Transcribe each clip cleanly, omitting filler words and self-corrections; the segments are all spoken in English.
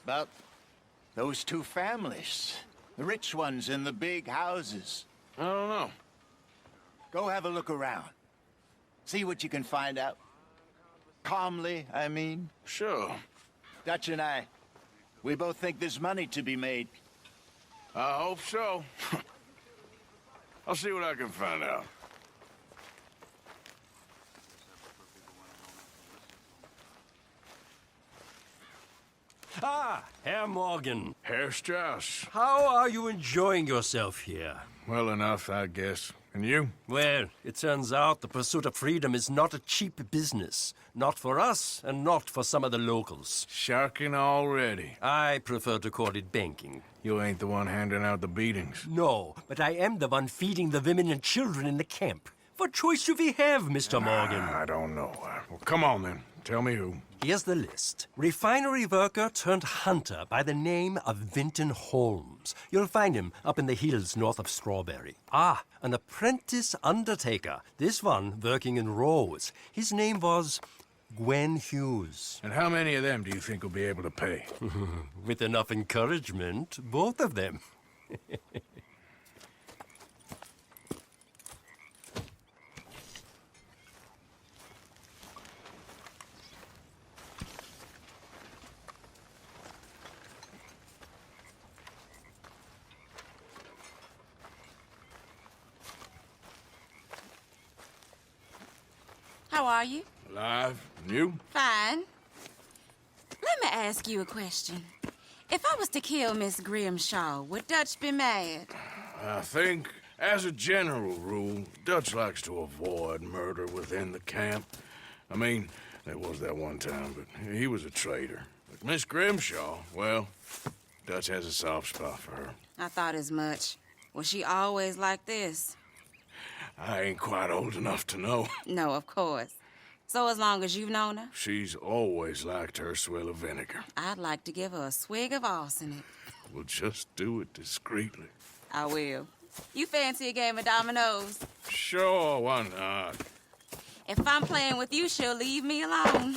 About those two families. The rich ones in the big houses. I don't know. Go have a look around. See what you can find out. Calmly, I mean. Sure. Dutch and I, we both think there's money to be made. I hope so. I'll see what I can find out. Ah, Herr Morgan. Herr Strauss. How are you enjoying yourself here? Well enough, I guess. And you? Well, it turns out the pursuit of freedom is not a cheap business. Not for us, and not for some of the locals. Sharking already. I prefer to call it banking. You ain't the one handing out the beatings. No, but I am the one feeding the women and children in the camp. What choice do we have, Mr. Morgan? I don't know. Well, come on then. Tell me who. Here's the list. Refinery worker turned hunter by the name of Vinton Holmes. You'll find him up in the hills north of Strawberry. Ah, an apprentice undertaker. This one working in Rose. His name was Gwen Hughes. And how many of them do you think will be able to pay? With enough encouragement, both of them. How are you? Alive? And you? Fine. Let me ask you a question. If I was to kill Miss Grimshaw, would Dutch be mad? I think, as a general rule, Dutch likes to avoid murder within the camp. I mean, there was that one time, but he was a traitor. But Miss Grimshaw, well, Dutch has a soft spot for her. I thought as much. Was she always like this? I ain't quite old enough to know. No, of course. So as long as you've known her? She's always liked her swill of vinegar. I'd like to give her a swig of arsenic. We'll just do it discreetly. I will. You fancy a game of dominoes? Sure, why not? If I'm playing with you, she'll leave me alone.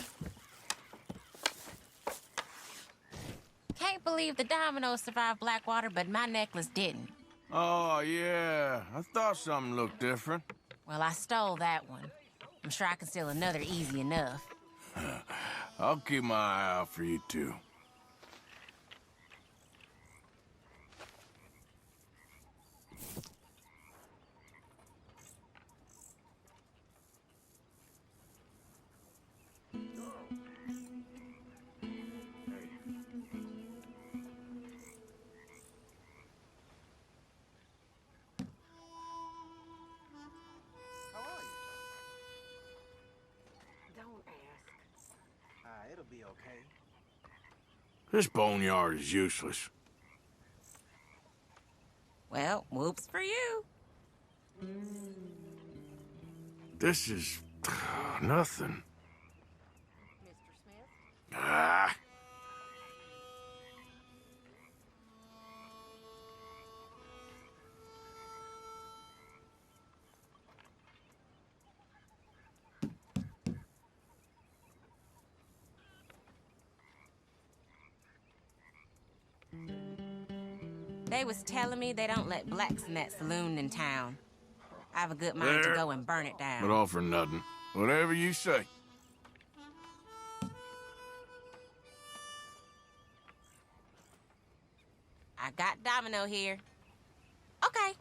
Can't believe the dominoes survived Blackwater, but my necklace didn't. Oh, yeah. I thought something looked different. Well, I stole that one. I'm sure I can steal another easy enough. I'll keep my eye out for you, too. It'll be okay. This boneyard is useless. Well, whoops for you. This is nothing. Mr. Smith? Ah. They was telling me they don't let blacks in that saloon in town. I have a good mind to go and burn it down. But all for nothing. Whatever you say. I got Domino here. Okay.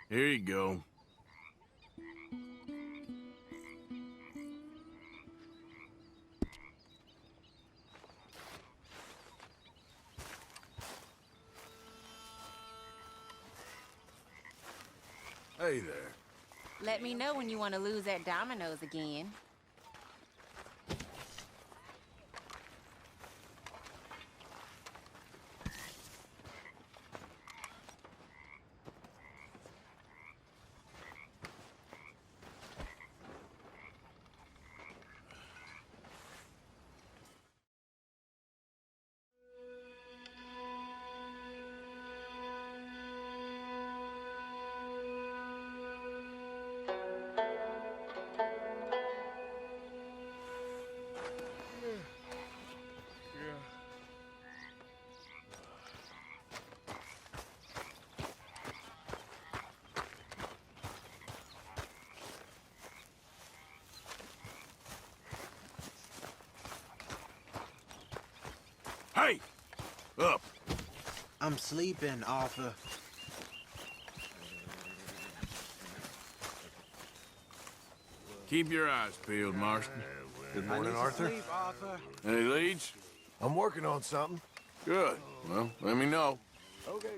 Here you go. Hey there. Let me know when you want to lose at dominoes again. Up. I'm sleeping, Arthur. Keep your eyes peeled, Marston. Good morning, Arthur. Sleep, Arthur. Any leads? I'm working on something. Good. Well, let me know. Okay.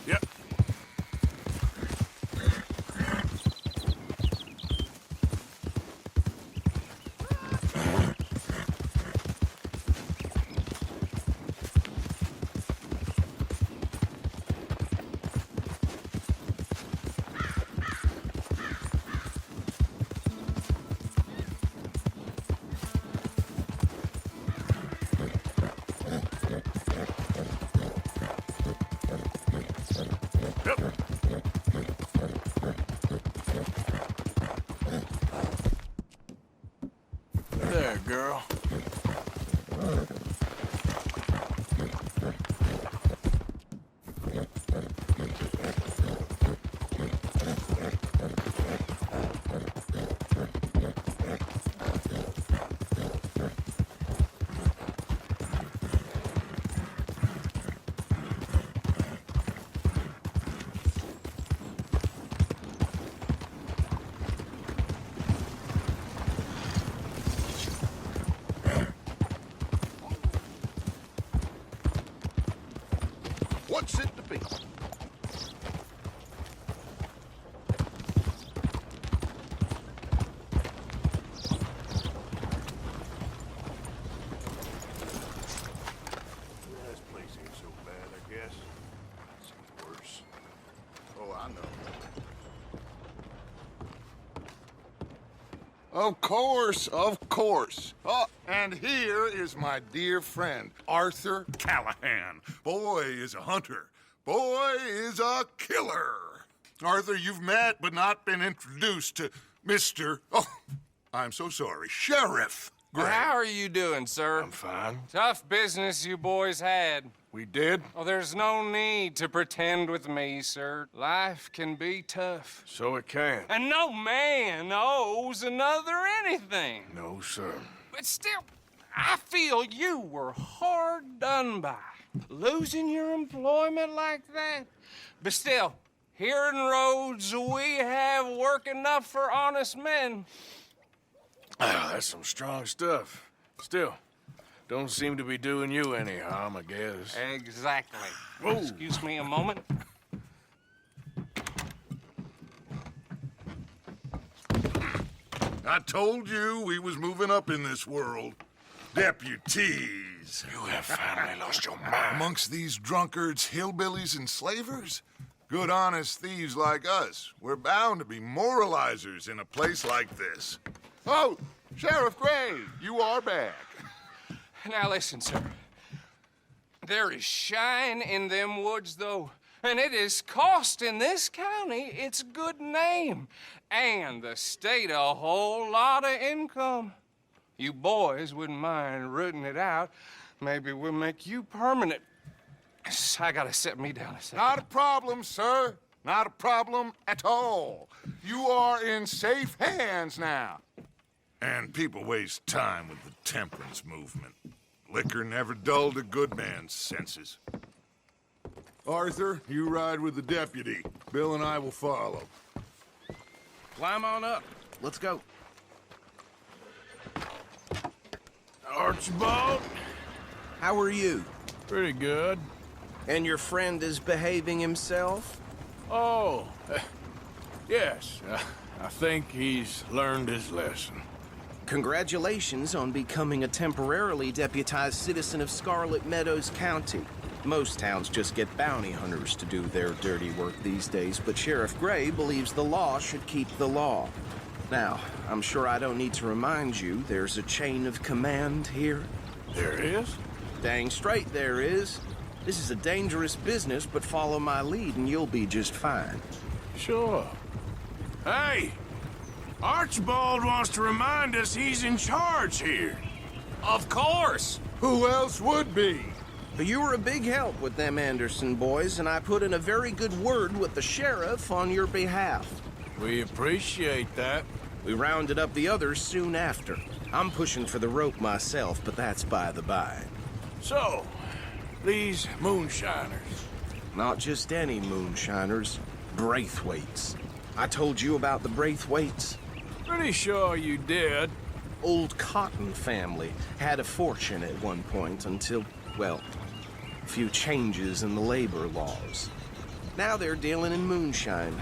Yep. There, girl. What's it to be? This place ain't so bad, I guess. Seems worse. Oh, I know. Of course, of course. Oh, and here is my dear friend, Arthur Callahan. Boy is a hunter. Boy is a killer. Arthur, you've met but not been introduced to Mr. Oh, I'm so sorry, Sheriff Gray. How are you doing, sir? I'm fine. Tough business you boys had. We did? Oh, there's no need to pretend with me, sir. Life can be tough. So it can. And no man owes another anything. No, sir. But still, I feel you were hard done by. Losing your employment like that. But still, here in Rhodes, we have work enough for honest men. Ah, that's some strong stuff. Still, don't seem to be doing you any harm, I guess. Exactly. Whoa. Excuse me a moment. I told you we was moving up in this world. Deputies. You have finally lost your mind. Amongst these drunkards, hillbillies, and slavers? Good, honest thieves like us. We're bound to be moralizers in a place like this. Oh, Sheriff Gray, you are back. Now listen, sir. There is shine in them woods, though, and it is costing this county its good name and the state a whole lot of income. You boys wouldn't mind rooting it out. Maybe we'll make you permanent. I gotta sit me down a second. Not a problem, sir. Not a problem at all. You are in safe hands now. And people waste time with the temperance movement. Liquor never dulled a good man's senses. Arthur, you ride with the deputy. Bill and I will follow. Climb on up. Let's go. Archibald? How are you? Pretty good. And your friend is behaving himself? Oh, yes. I think he's learned his lesson. Congratulations on becoming a temporarily deputized citizen of Scarlet Meadows County. Most towns just get bounty hunters to do their dirty work these days, but Sheriff Gray believes the law should keep the law. Now, I'm sure I don't need to remind you there's a chain of command here. There is? Dang straight there is. This is a dangerous business, but follow my lead and you'll be just fine. Sure. Hey! Archibald wants to remind us he's in charge here. Of course. Who else would be? You were a big help with them Anderson boys, and I put in a very good word with the sheriff on your behalf. We appreciate that. We rounded up the others soon after. I'm pushing for the rope myself, but that's by the by. So, these moonshiners. Not just any moonshiners, Braithwaites. I told you about the Braithwaites? Pretty sure you did. Old Cotton family had a fortune at one point until, well, a few changes in the labor laws. Now they're dealing in moonshine.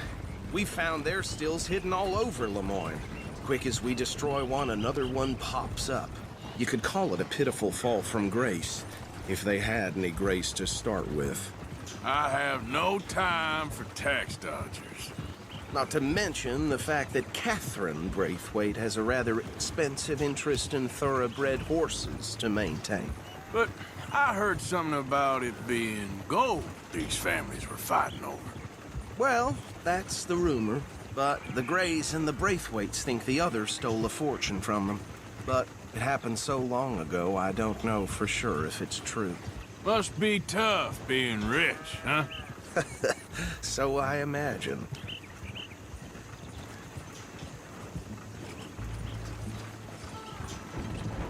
We found their stills hidden all over Lemoyne. Quick as we destroy one, another one pops up. You could call it a pitiful fall from grace, if they had any grace to start with. I have no time for tax dodgers. Not to mention the fact that Catherine Braithwaite has a rather expensive interest in thoroughbred horses to maintain. But I heard something about it being gold these families were fighting over. Well, that's the rumor. But the Greys and the Braithwaites think the others stole a fortune from them. But it happened so long ago, I don't know for sure if it's true. Must be tough being rich, huh? So I imagine.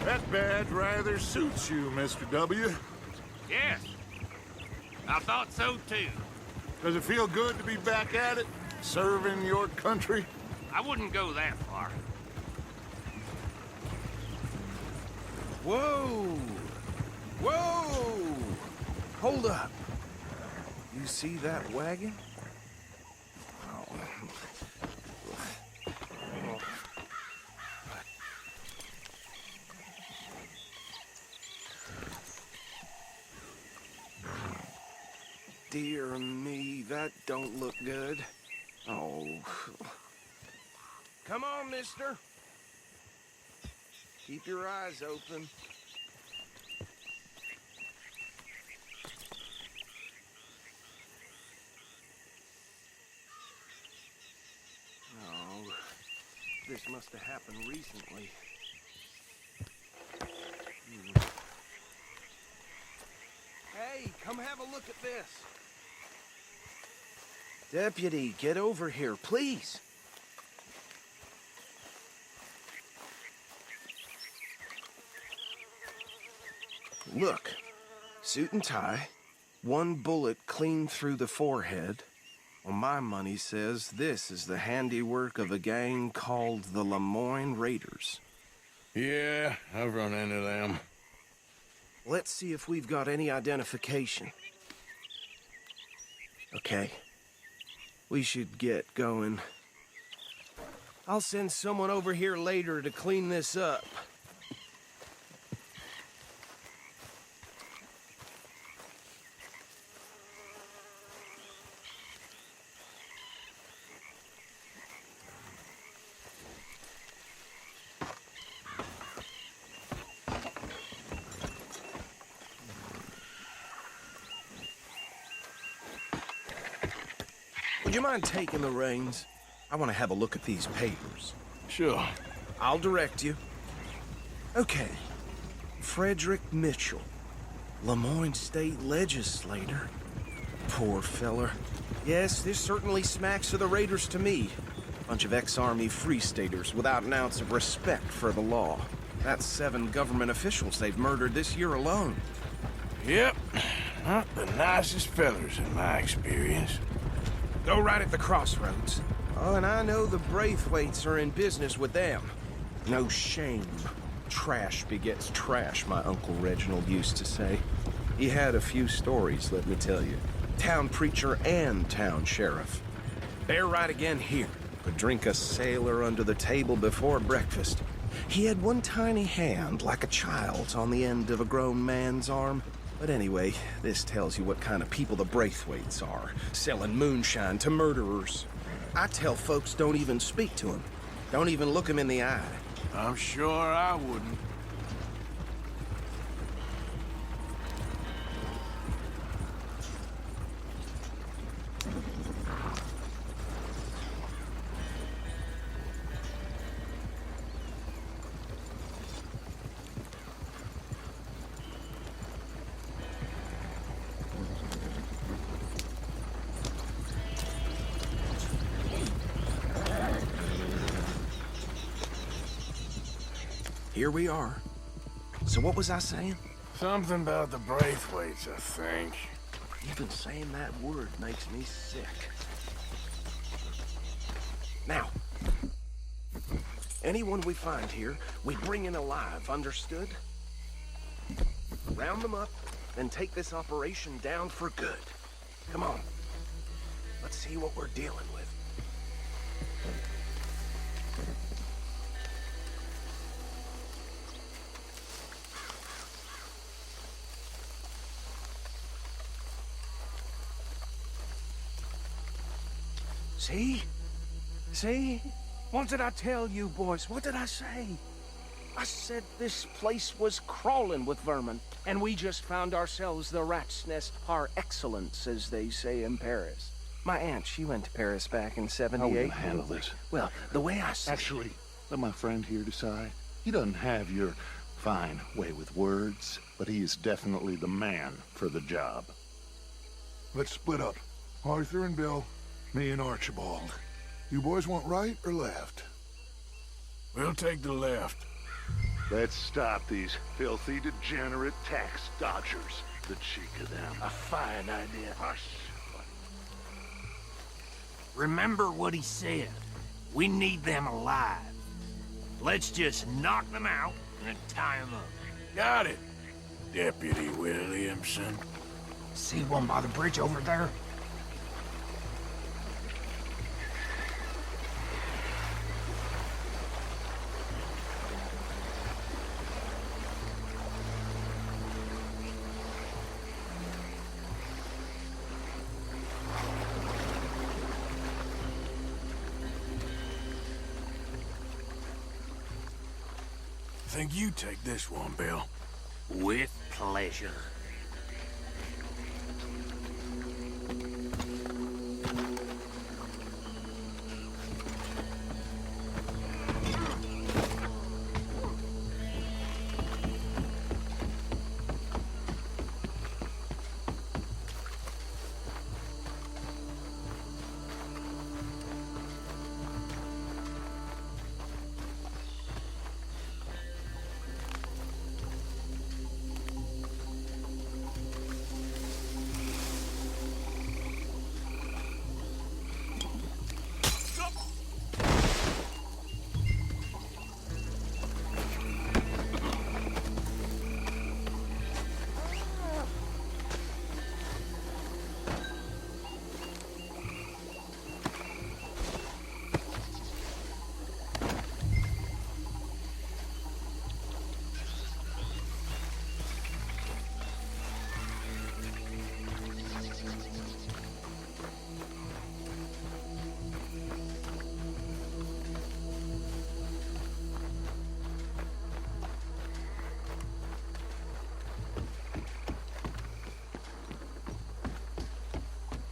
That badge rather suits you, Mr. W. Yes. I thought so too. Does it feel good to be back at it, serving your country? I wouldn't go that far. Whoa! Whoa! Hold up. You see that wagon? Oh. Dear me, that don't look good. Oh. Come on, mister. Keep your eyes open. Oh, this must have happened recently. Hey, come have a look at this. Deputy, get over here, please. Look, suit and tie, one bullet clean through the forehead. Well, my money says this is the handiwork of a gang called the Lemoyne Raiders. Yeah, I've run into them. Let's see if we've got any identification. Okay. We should get going. I'll send someone over here later to clean this up. Would you mind taking the reins? I want to have a look at these papers. Sure. I'll direct you. Okay. Frederick Mitchell, Lemoyne State Legislator. Poor feller. Yes, this certainly smacks of the Raiders to me. Bunch of ex-Army Free Staters without an ounce of respect for the law. That's 7 government officials they've murdered this year alone. Yep. Not the nicest fellers in my experience. Go right at the crossroads. Oh, and I know the Braithwaites are in business with them. No shame. Trash begets trash, my Uncle Reginald used to say. He had a few stories, let me tell you. Town preacher and town sheriff. They're right again here. Could drink a sailor under the table before breakfast. He had one tiny hand, like a child's, on the end of a grown man's arm. But anyway, this tells you what kind of people the Braithwaites are, selling moonshine to murderers. I tell folks don't even speak to them. Don't even look them in the eye. I'm sure I wouldn't. here we are. So what was I saying? Something about the Braithwaites, I think. Even saying that word makes me sick. Now, anyone we find here, we bring in alive, understood? Round them up, and take this operation down for good. Come on. Let's see what we're dealing with. See? See? What did I tell you, boys? What did I say? I said this place was crawling with vermin, and we just found ourselves the rat's nest par excellence, as they say in Paris. My aunt, she went to Paris back in '78. How are we gonna handle this? Well, the way I see Actually, let my friend here decide. He doesn't have your fine way with words, but he is definitely the man for the job. Let's split up. Arthur and Bill, me and Archibald. You boys want right or left? We'll take the left. Let's stop these filthy, degenerate tax dodgers. The cheek of them. a fine idea. Hush. Remember what he said. We need them alive. Let's just knock them out and tie them up. Got it, Deputy Williamson. See one by the bridge over there? I think you take this one, Bill. With pleasure.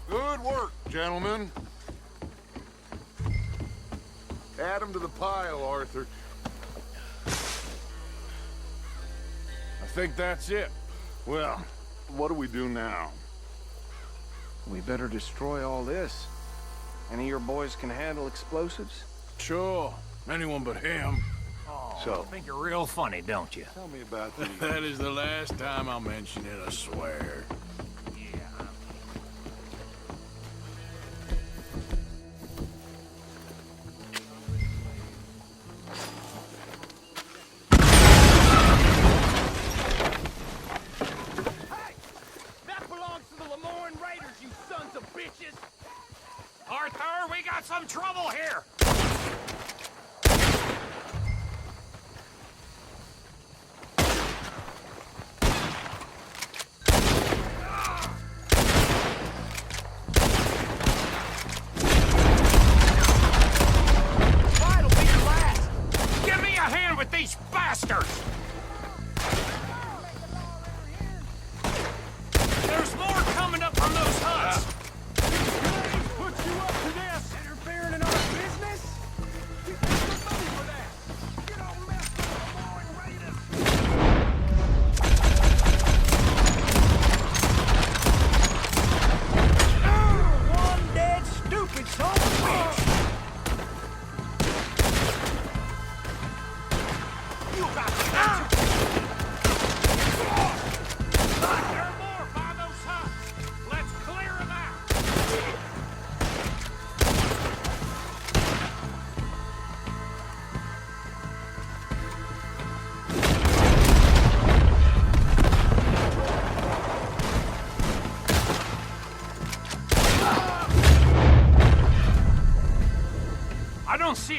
Good work, gentlemen. Add 'em to the pile, Arthur. I think that's it. Well, what do we do now? We better destroy all this. Any of your boys can handle explosives? Sure, anyone but him. So, Think you're real funny, don't you? tell me about the... That is the last time I'll mention it, I swear. Arthur, we got some trouble here! This'll be your last! Give me a hand with these bastards! There's more coming up from those huts! Put you up to this! Interfering in our business? You pay some money for that! You don't mess with the Warren Raiders! One dead stupid son of a bitch! You got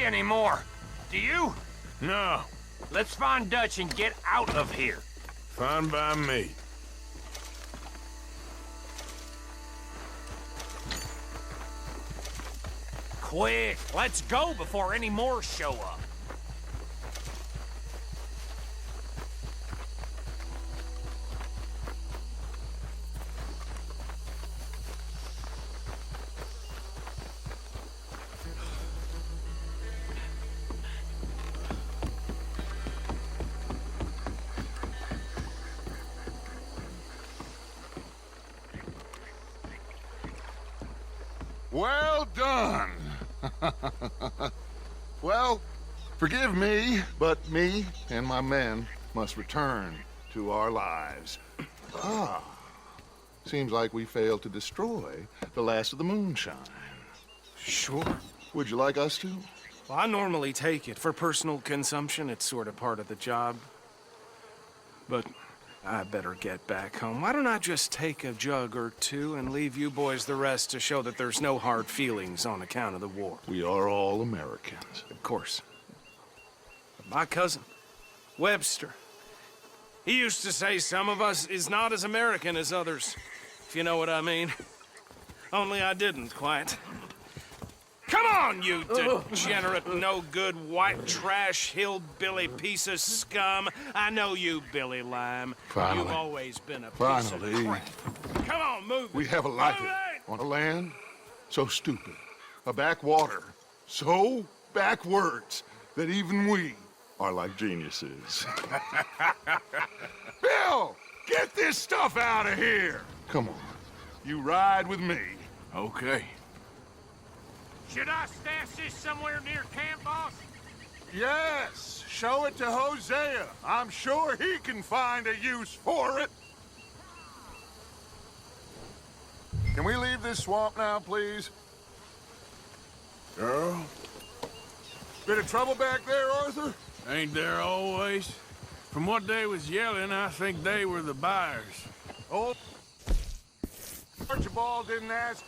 anymore. Do you? No, Let's find Dutch and get out of here. fine by me. Quick, let's go before any more show up. Well done. Well, forgive me, but me and my men must return to our lives. Ah, seems like we failed to destroy the last of the moonshine. Sure. Would you like us to? Well, I normally take it. For personal consumption, it's sort of part of the job. But I better get back home. Why don't I just take a jug or two and leave you boys the rest to show that there's no hard feelings on account of the war? We are all Americans. Of course. But my cousin, Webster, he used to say some of us is not as American as others, if you know what I mean. Only I didn't quite. Come on, you degenerate, no-good, white trash, hillbilly piece of scum. I know you, Billy Lime. Finally. You've always been a piece Finally. of crap. Come on, move it. We have a life Move it! on a land so stupid, a backwater so backwards that even we are like geniuses. Bill, get this stuff out of here. Come on, you ride with me. Okay. Should I stash this somewhere near camp, boss? Yes, show it to Hosea. I'm sure he can find a use for it. Can we leave this swamp now, please? Girl, Bit of trouble back there, Arthur? ain't there always? From what they was yelling, I think they were the buyers. Old Archibald didn't ask.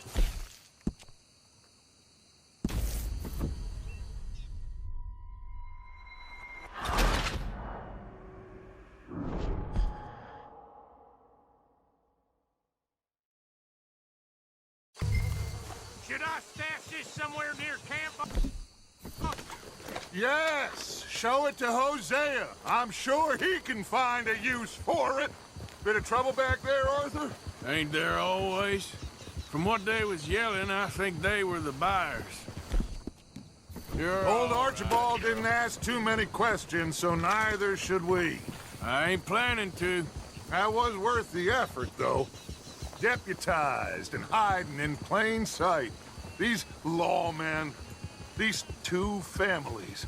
Should I stash this somewhere near camp? Yes, show it to Hosea. I'm sure he can find a use for it. Bit of trouble back there, Arthur? Ain't there always? From what they was yelling, I think they were the buyers. You're Old all Archibald didn't ask too many questions, so neither should we. right. I ain't planning to. That was worth the effort, though. Deputized and hiding in plain sight. These lawmen, these two families.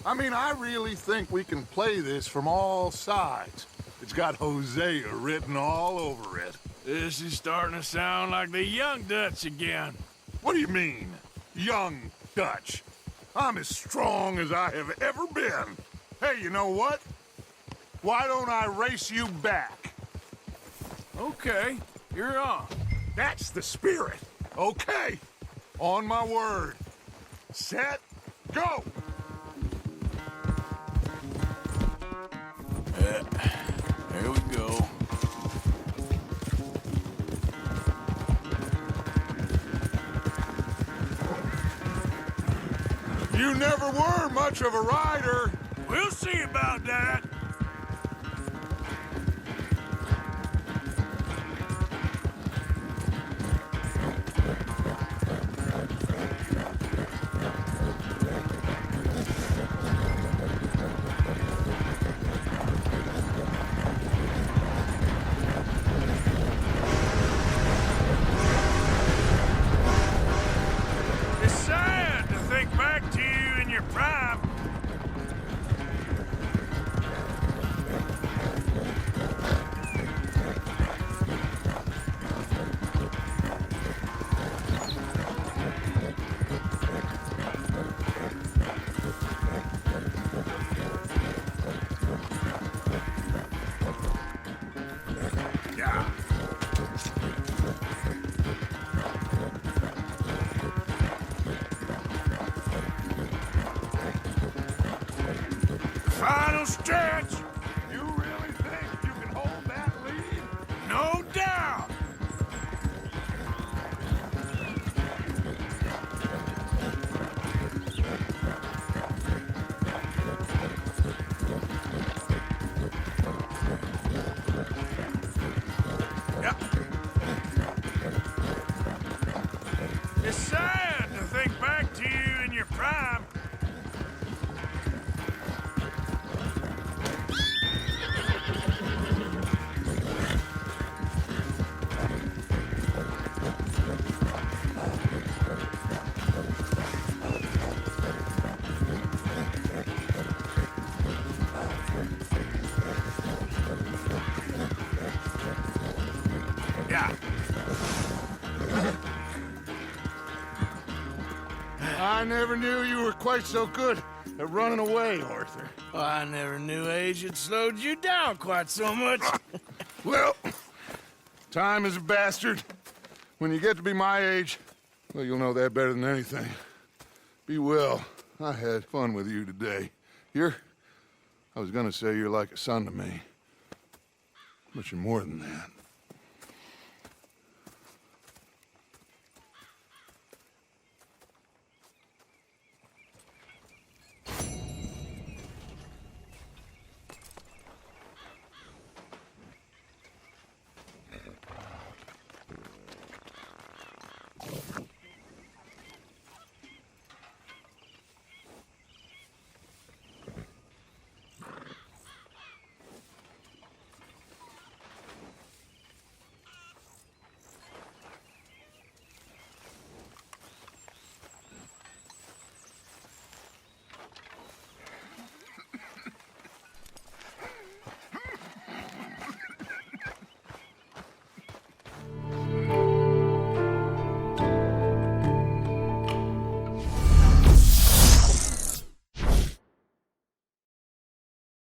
I mean, I really think we can play this from all sides. It's got Hosea written all over it. This is starting to sound like the young Dutch again. What do you mean, young Dutch? I'm as strong as I have ever been. Hey, you know what? Why don't I race you back? Okay, you're on. That's the spirit. Okay. On my word. Set, go! There we go. You never were much of a rider. We'll see about that. It's sad to think back to you in your prime. I never knew you were quite so good at running away, Arthur. Well, I never knew age had slowed you down quite so much. Well, time is a bastard. When you get to be my age, well, you'll know that better than anything. Be well. I had fun with you today. I was gonna say you're like a son to me, but you're more than that.